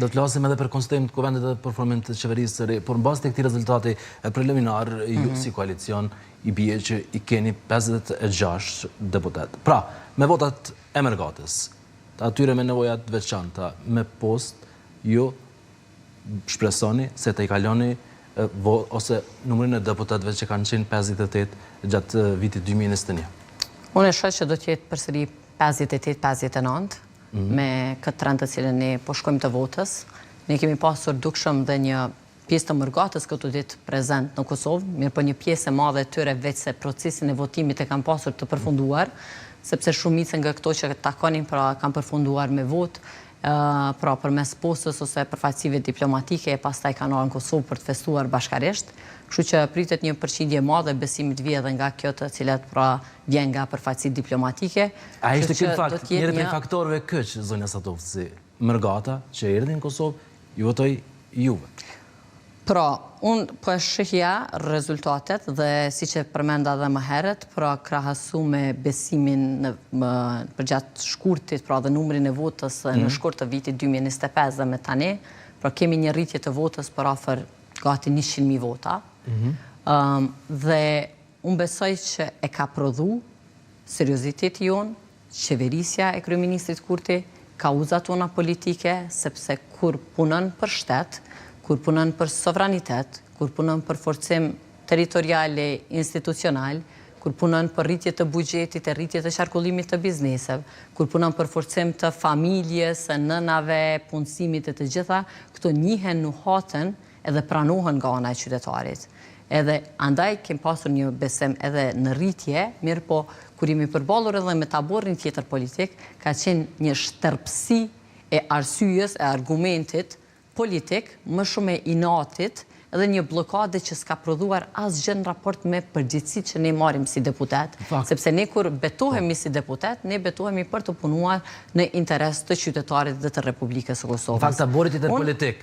Do të flasim edhe për konstituimin të kuvendit dhe për formimin të qeverisë së re, por mbas tek këtij rezultati preliminar, ju si koalicion i bie që i keni 56 deputet. Pra, me votat e Mërgatës, të atyre me nevojat të veçanta, me post, ju shpresoni se të i kaloni ose numrin e deputetëve që kanë qenë 58 gjatë vitit 2021. Unë e shoh që do të jetë përsëri 58-59, me këtë trend të cilën ne po shkojmë të votës. Ne kemi pasur dukshëm dhe një pjesë të Mërgatës këtu ditë prezent në Kosovë, mirë po një pjesë e madhe e tyre veç se procesin e votimit e kanë pasur të përfunduar, sepse shumicën nga këto që takonin pra kanë përfunduar me votë, pra përmes postës ose përfaqësive diplomatike, e pastaj kanë ardhur në Kosovë për të festuar bashkarisht. Kështu që pritet një përqindje e madhe besimit vije dhe nga kjo të cilat pra vjen nga përfaqësitë diplomatike. A ishte ky fakt njëri prej faktorëve këç, zonja Satovci, Mërgata që erdhi në Kosovë, ju votoi juve? Pra, unë po e shihja rezultatet dhe siç e përmenda edhe më herët, pra krahasu me besimin përgjatë shkurtit, pra dhe numrin e votës në shkurt të vitit 2025 dhe me tani, pra kemi një rritje të votës për afër gati 100.000 vota. Dhe unë besoj që e ka prodhu serioziteti jonë, qeverisja e kryeministrit Kurti, kauzat tona politike, sepse kur punon për shtet, kur punon për sovranitet, kur punon për forcim territoriale institucional, kur punon për rritje të buxhetit e rritje të qarkullimit të bizneseve, kur punon për forcim të familjes, nënave, punësimit e të gjitha, këto njihen nuhatën edhe pranohen nga ana e qytetarit. Edhe andaj kem pasur një besem edhe në rritje, mirë po kur jemi përballur edhe me taborin tjetër politik, ka qenë një shtërpsi e arsyes e argumentit politik, më shumë e inatit, edhe një blokade që s'ka prodhuar asgjë në raport me përgjegjësitë që ne marrim si deputet, sepse ne kur betohemi si deputet, ne betohemi për të punuar në interes të qytetarit dhe të Republikës së Kosovës. Në fakt, tabori tjetër politik,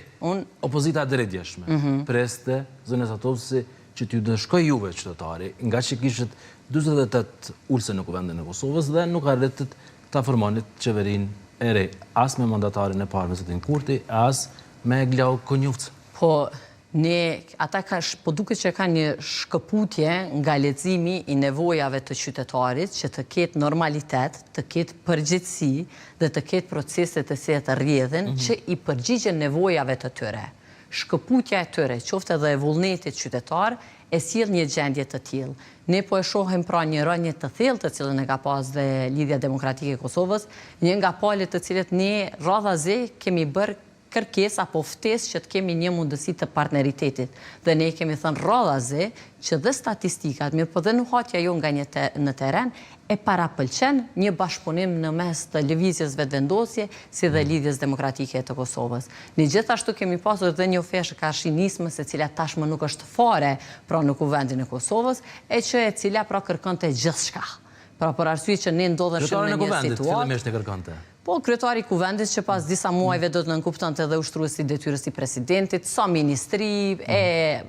opozita e drejtshme, preste zonja Satovci që t'ju dëshkoj juve qytetari, nga që kishit 48 ulse në kuvendin e Kosovës dhe nuk arritët ta formonit qeverinë e re, as me mandatarin e parë Mesetin Kurti, as me Glau Konjufcë. Po duket që ka një shkëputje nga leximi i nevojave të qytetarit që të ketë normalitet, të ketë përgjegjësi dhe të ketë procese të cilat të rrjedhin që i përgjigjen nevojave të tyre. Shkëputja e tyre, qoftë edhe e vullnetit qytetar, e sjell një gjendje të tillë. Ne po e shohim pra një rënje të thellë të cilën e ka pas dhe Lidhja Demokratike e Kosovës, një nga palët të cilët ne radhazi kemi bërë kërkes apo ftesë që të kemi një mundësi të partneritetit. Dhe ne kemi thënë radhazi që dhe statistikat, mirë po dhe nuhatja jo nga në teren, e parapëlqen një bashkëpunim në mes të lëvizjes vetëvendosje si dhe Lidhjes Demokratike të Kosovës. Ne gjithashtu kemi pasur dhe një ofeshë karshinismës e cila tashmë nuk është fare pra në kuvendin e Kosovës, e që e cila pra kërkonte gjithçka. Pra për arsye që ne ndodheshim në një situatë. Po, kryetari i kuvendit që pas disa muajve do të nënkuptonte edhe ushtruesi detyrës i presidentit, sa ministri,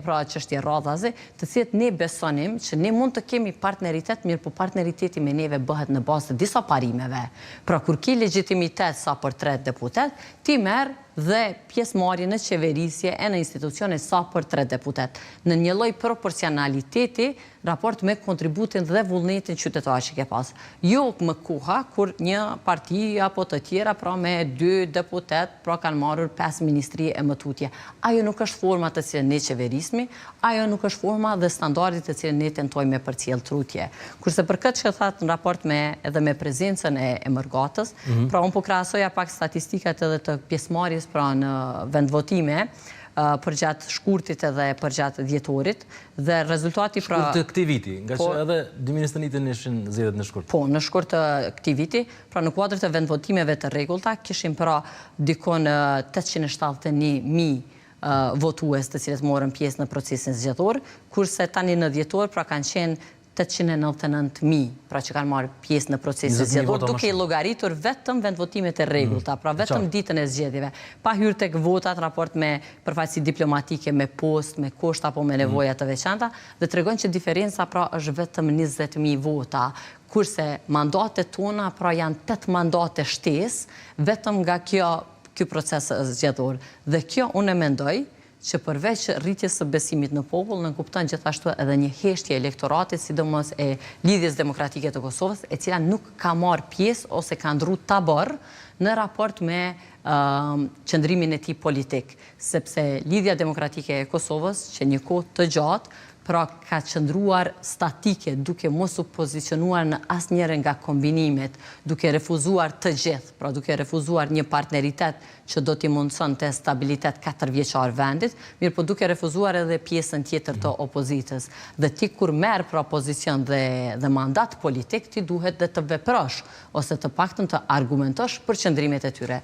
pra çështje radhazi, të cilat ne besonim që ne mund të kemi partneritet, mirë po partneriteti me neve bëhet në bazë të disa parimeve. Pra kur ki legjitimitet sa për 3 deputet, ti merr dhe pjesëmarrje në qeverisje e në institucione sa për 3 deputet. Në një lloj proporcionaliteti raport me kontributin dhe vullnetin qytetar që ke pas. Jo më koha kur një parti apo të tjera pra me 2 deputet pra kanë marrur 5 ministri e më tutje. Ajo nuk është forma të cilën ne qeverismi, ajo nuk është forma dhe standardit të cilën ne tentojmë me përcjell trutje. Kurse për këtë që thatë në raport edhe me prezencën e Mërgatës, pra unë po krahasoja pak statistikat edhe të pjesëmarrjes pra në vendvotime, përgjatë shkurtit edhe përgjatë dhjetorit, dhe rezultati pra... Shkurt të këtij viti, nga që edhe 2021 ishin zgjedhjet në shkurt. Po, në shkurt të këtij viti, pra në kuadër të vendvotimeve të rregullta, kishim pra dikon 871.000 votues të cilët morën pjesë në procesin zgjedhor, kurse tani në dhjetor pra kanë qenë 899.000, pra që kanë marrë pjesë në procesin zgjedhor, duke i llogaritur vetëm vendvotimet e rregullta, pra vetëm ditën e zgjedhjeve, pa hyrë tek votat, raport me përfaqësi diplomatike, me post, me kusht apo me nevoja të veçanta, dhe tregon që diferenca pra është vetëm 20.000 vota, kurse mandatet tona pra janë 8 mandate shtesë, vetëm nga ky proces zgjedhor. Dhe kjo unë e mendoj që përveç rritjes së besimit në popull, në kupton gjithashtu edhe një heshtje elektoratit, sidomos e Lidhjes Demokratike të Kosovës, e cila nuk ka marrë pjesë ose ka ndru tabor në raport me qëndrimin e tij politik, sepse Lidhja Demokratike e Kosovës, që një kohë të gjatë, pra ka qëndruar statike, duke mos u pozicionuar në asnjërin nga kombinimet, duke refuzuar të gjithë, pra duke refuzuar një partneritet që do t'i mundëson të stabilitet 4 vjeçar vendit, mirë po duke refuzuar edhe pjesën tjetër të opozitës. Dhe ti kur merr pra pozicion dhe mandat politik, ti duhet dhe të veprosh, ose të paktën të argumentosh për qëndrimet e tyre.